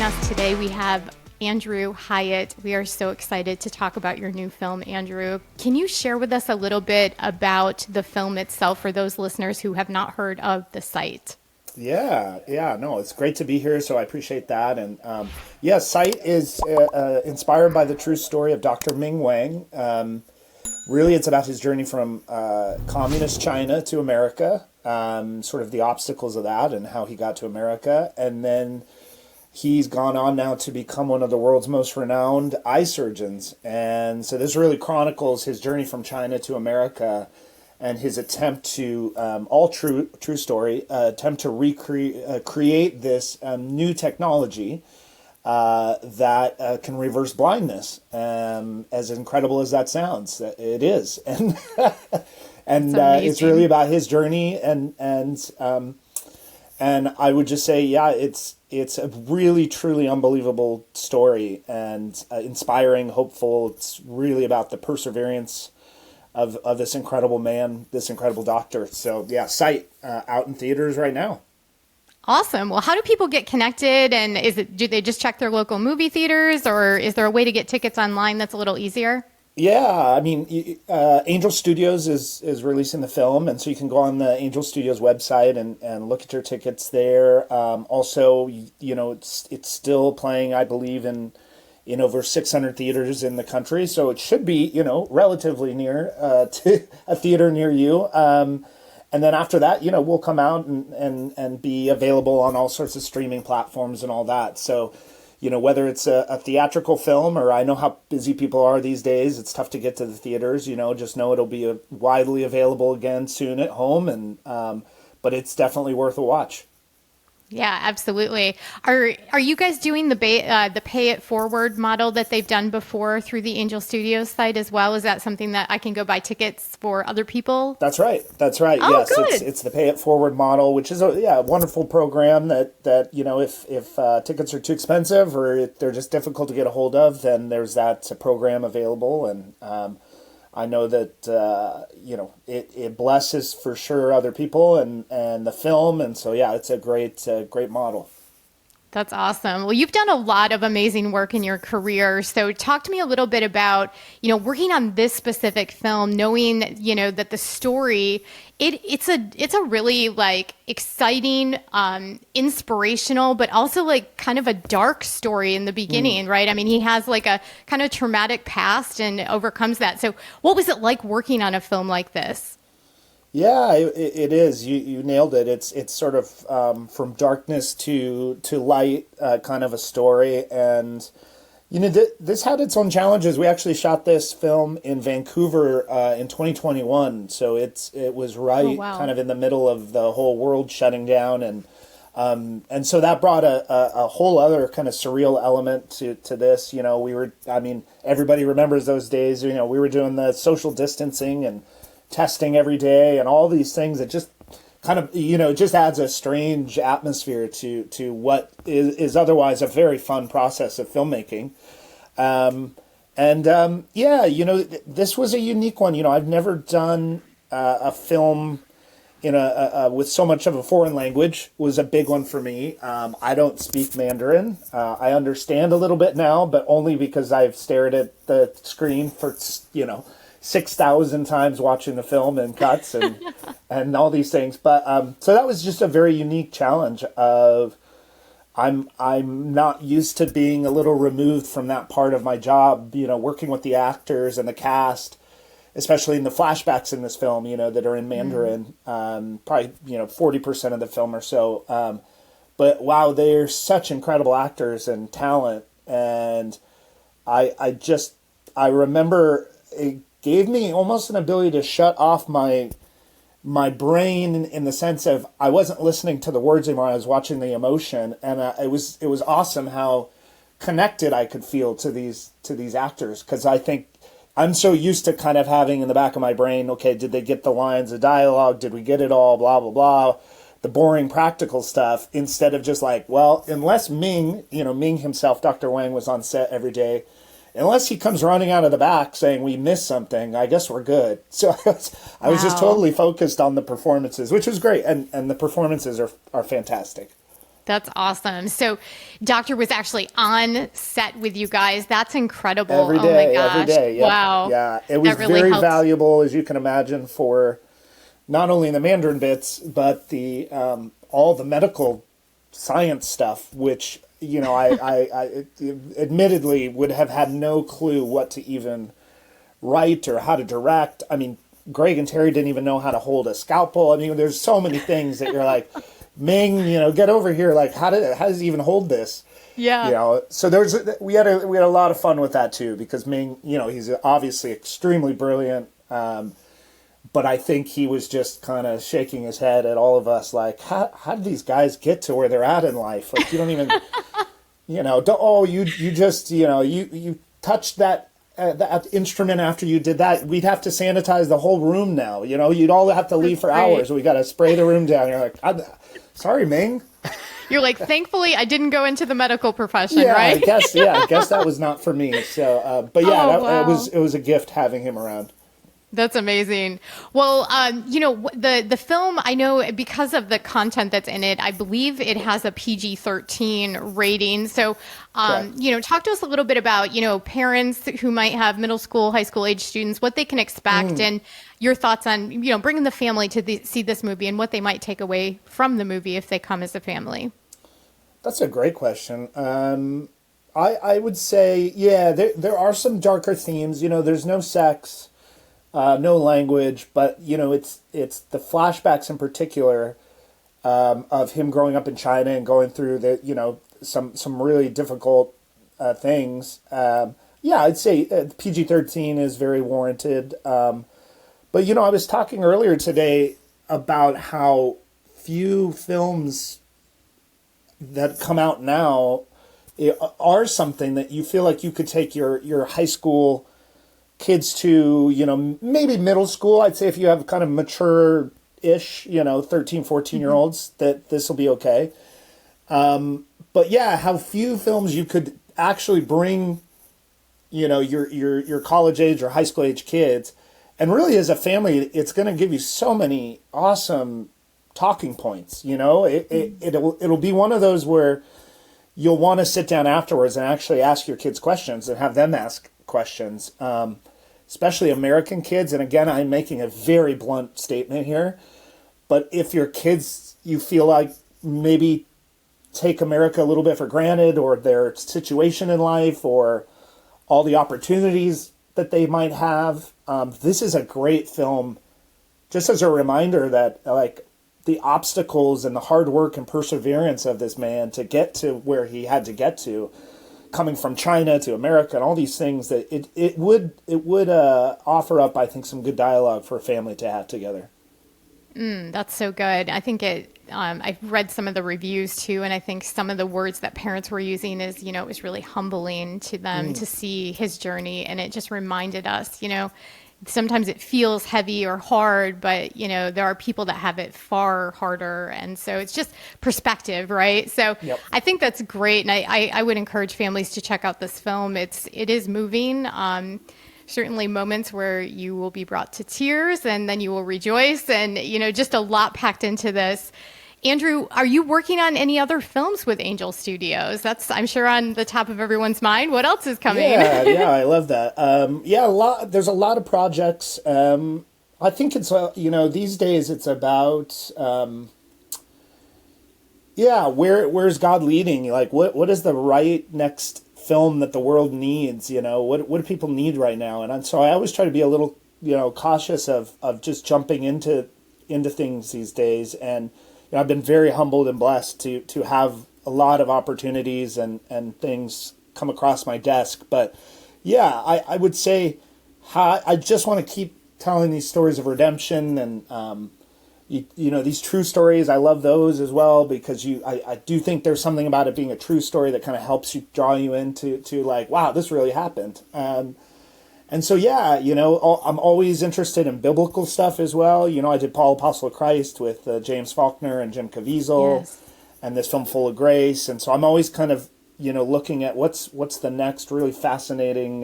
us today, we have Andrew Hyatt. We are so excited to talk about your new film, Andrew. Can you share with us a little bit about the film itself for those listeners who have not heard of the site? Yeah, no, it's great to be here, so I appreciate that. And Sight is inspired by the true story of Dr. Ming Wang. Really, it's about his journey from communist China to America, sort of the obstacles of that and how he got to America. And then he's gone on now to become one of the world's most renowned eye surgeons. And so this really chronicles his journey from China to America and his attempt to, all true story, attempt to create this new technology that can reverse blindness. As incredible as that sounds, it is. And it's really about his journey, and I would just say, it's a really, truly unbelievable story and inspiring, hopeful. It's really about the perseverance of this incredible man, this incredible doctor. So yeah, Sight out in theaters right now. Awesome. Well, how do people get connected? And do they just check their local movie theaters, or is there a way to get tickets online that's a little easier? Yeah, I mean, Angel Studios is releasing the film, and so you can go on the Angel Studios website and look at your tickets there. Also, it's still playing, I believe, in over 600 theaters in the country, so it should be, relatively near to a theater near you. And then after that, we'll come out and be available on all sorts of streaming platforms and all that. So, whether it's a theatrical film, or I know how busy people are these days, it's tough to get to the theaters, just know it'll be widely available again soon at home. But it's definitely worth a watch. Yeah, absolutely. Are you guys doing the pay it forward model that they've done before through the Angel Studios site as well? Is that something that I can go buy tickets for other people? That's right. Oh, Yes, good. it's the pay it forward model, which is a wonderful program that if tickets are too expensive or if they're just difficult to get a hold of, then there's that program available. And I know that it blesses for sure other people and the film, and so it's a great model. That's awesome. Well, you've done a lot of amazing work in your career. So talk to me a little bit about, working on this specific film, knowing, that the story, it's a really exciting, inspirational, but also kind of a dark story in the beginning, right? I mean, he has a kind of traumatic past and overcomes that. So what was it like working on a film like this? Yeah, it is. You nailed it. It's sort of from darkness to light, kind of a story. And this had its own challenges. We actually shot this film in Vancouver in 2021, so it was right, Oh, wow. kind of in the middle of the whole world shutting down, and so that brought a whole other kind of surreal element to this. Everybody remembers those days. We were doing the social distancing and testing every day and all these things that just kind of, it just adds a strange atmosphere to what is otherwise a very fun process of filmmaking. This was a unique one. I've never done a film with so much of a foreign language. Was a big one for me. I don't speak Mandarin. I understand a little bit now, but only because I've stared at the screen for, 6,000 times watching the film and cuts and all these things. But so that was just a very unique challenge of I'm not used to being a little removed from that part of my job, working with the actors and the cast, especially in the flashbacks in this film, that are in Mandarin, probably, 40% of the film or so. But wow, they're such incredible actors and talent. And I remember it gave me almost an ability to shut off my brain in the sense of I wasn't listening to the words anymore. I was watching the emotion, and it was awesome how connected I could feel to these actors, because I think I'm so used to kind of having in the back of my brain, okay, did they get the lines of dialogue? Did we get it all? Blah blah blah, the boring practical stuff. Instead of just unless Ming himself, Dr. Wang, was on set every day. Unless he comes running out of the back saying we missed something, I guess we're good. So I was just totally focused on the performances, which was great. And the performances are fantastic. That's awesome. So, Doctor was actually on set with you guys. That's incredible. Every Oh my day, every gosh. day. Yep. Wow. Yeah. It was That really very helps. valuable, as you can imagine, for not only the Mandarin bits, but the all the medical science stuff, which, I admittedly would have had no clue what to even write or how to direct. I mean, Greg and Terry didn't even know how to hold a scalpel. I mean, there's so many things that you're like, Ming, get over here. Like, how does he even hold this? Yeah. So we had a lot of fun with that too, because Ming, he's obviously extremely brilliant. But I think he was just kind of shaking his head at all of us, like, how did these guys get to where they're at in life? Like, you don't even, you just, you touched that instrument after you did that. We'd have to sanitize the whole room now. You'd all have to leave That's for great. hours. We got to spray the room down. You're like, sorry, Ming. You're like, thankfully, I didn't go into the medical profession, Yeah, right? I guess that was not for me. So, but yeah, Oh, it wow. was a gift having him around. That's amazing. Well, the film, I know because of the content that's in it, I believe it has a PG-13 rating. So, Correct. talk to us a little bit about, parents who might have middle school, high school age students, what they can expect, and your thoughts on, bringing the family to see this movie and what they might take away from the movie if they come as a family. That's a great question. I would say, yeah, there are some darker themes. There's no sex, no language, but it's the flashbacks in particular, of him growing up in China and going through some really difficult things. Yeah, I'd say PG-13 is very warranted. But I was talking earlier today about how few films that come out now are something that you feel like you could take your high school kids to, maybe middle school. I'd say if you have kind of mature-ish, 13, 14 year olds, that this will be okay. But yeah, how few films you could actually bring, your college age or high school age kids. And really as a family, it's going to give you so many awesome talking points. It'll be one of those where you'll want to sit down afterwards and actually ask your kids questions and have them ask questions, especially American kids. And again, I'm making a very blunt statement here, but if your kids, you feel like maybe take America a little bit for granted, or their situation in life, or all the opportunities that they might have, this is a great film just as a reminder that, like, the obstacles and the hard work and perseverance of this man to get to where he had to get to, coming from China to America and all these things, that it would offer up, I think, some good dialogue for a family to have together. That's so good. I think I've read some of the reviews too, and I think some of the words that parents were using is, it was really humbling to them to see his journey. And it just reminded us, sometimes it feels heavy or hard, but, there are people that have it far harder. And so it's just perspective, right? So Yep. I think that's great. And I would encourage families to check out this film. It is moving. Certainly moments where you will be brought to tears and then you will rejoice, and, just a lot packed into this. Andrew, are you working on any other films with Angel Studios? That's, I'm sure, on the top of everyone's mind. What else is coming? Yeah, I love that. Yeah, there's a lot of projects. I think it's, these days it's about, where's God leading? Like, what is the right next film that the world needs? What do people need right now? And so I always try to be a little, cautious of just jumping into things these days. And I've been very humbled and blessed to have a lot of opportunities and things come across my desk. But yeah, I would say I just want to keep telling these stories of redemption, and these true stories. I love those as well, because I do think there's something about it being a true story that kind of helps you, draw you into like, wow, this really happened. And so, yeah, I'm always interested in biblical stuff as well. I did Paul, Apostle of Christ with James Faulkner and Jim Caviezel, Yes. and this film Full of Grace. And so I'm always kind of, looking at what's the next really fascinating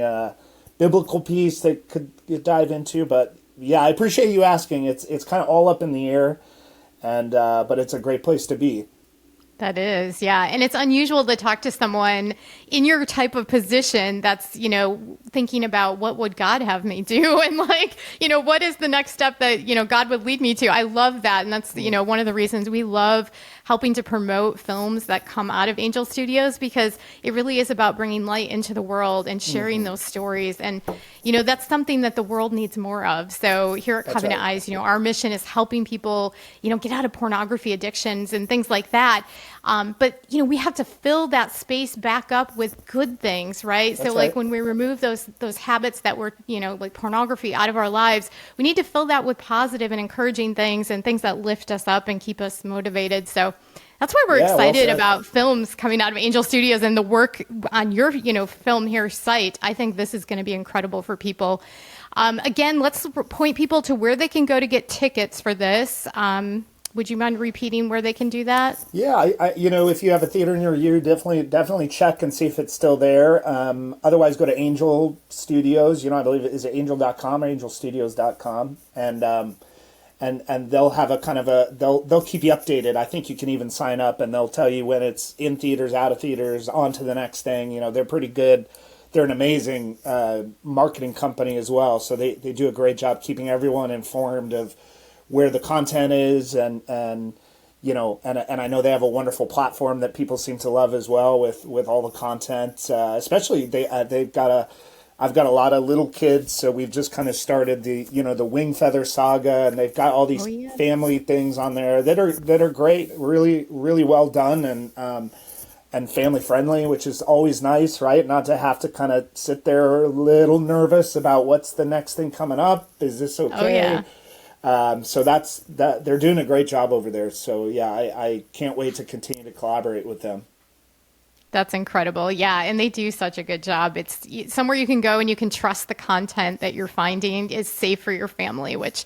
biblical piece that could dive into. But yeah, I appreciate you asking. It's kind of all up in the air, and but it's a great place to be. That is, yeah. And it's unusual to talk to someone in your type of position that's, thinking about what would God have me do and like, what is the next step that, God would lead me to. I love that. And that's, one of the reasons we love helping to promote films that come out of Angel Studios, because it really is about bringing light into the world and sharing those stories. And, that's something that the world needs more of. So here at Covenant Eyes, our mission is helping people, get out of pornography addictions and things like that. But we have to fill that space back up with good things, right? So like when we remove those habits that were, like pornography out of our lives, we need to fill that with positive and encouraging things and things that lift us up and keep us motivated. So that's why we're excited about films coming out of Angel Studios and the work on your, Film Here site. I think this is going to be incredible for people. Again, let's point people to where they can go to get tickets for this. Would you mind repeating where they can do that? Yeah, if you have a theater near you, definitely check and see if it's still there. Otherwise, go to Angel Studios. I believe it is angel.com or angelstudios.com, and they'll have a kind of they'll keep you updated. I think you can even sign up, and they'll tell you when it's in theaters, out of theaters, on to the next thing. They're pretty good. They're an amazing marketing company as well, so they do a great job keeping everyone informed of where the content is, and I know they have a wonderful platform that people seem to love as well with all the content. Especially I've got a lot of little kids, so we've just kind of started the Wing Feather Saga, and they've got all these family things on there that are great, really really well done, and family friendly, which is always nice, right? Not to have to kind of sit there a little nervous about what's the next thing coming up. Is this okay? Oh, yeah. So that's that. They're doing a great job over there. So yeah, I can't wait to continue to collaborate with them. That's incredible. Yeah. And they do such a good job. It's somewhere you can go and you can trust the content that you're finding is safe for your family, which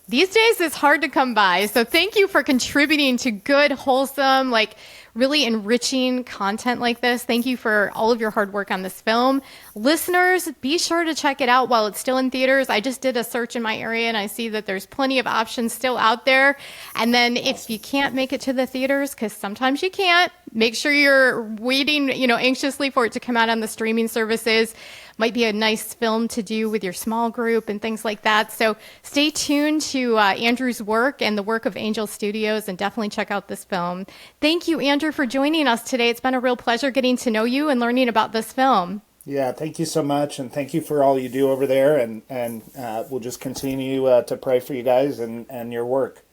these days is hard to come by. So thank you for contributing to good, wholesome, like really enriching content like this. Thank you for all of your hard work on this film. Listeners, be sure to check it out while it's still in theaters. I just did a search in my area and I see that there's plenty of options still out there. And then if you can't make it to the theaters, because sometimes you can't, make sure you're waiting, anxiously for it to come out on the streaming services. Might be a nice film to do with your small group and things like that. So stay tuned to Andrew's work and the work of Angel Studios, and definitely check out this film. Thank you, Andrew, for joining us today. It's been a real pleasure getting to know you and learning about this film. Yeah, thank you so much, and thank you for all you do over there, and we'll just continue to pray for you guys and your work.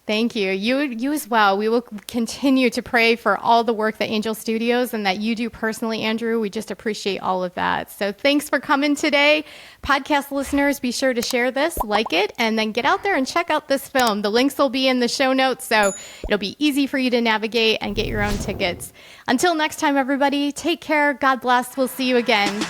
Thank you. You as well. We will continue to pray for all the work that Angel Studios and that you do personally, Andrew. We just appreciate all of that. So thanks for coming today. Podcast listeners, be sure to share this, like it, and then get out there and check out this film. The links will be in the show notes, so it'll be easy for you to navigate and get your own tickets. Until next time, everybody, take care. God bless. We'll see you again.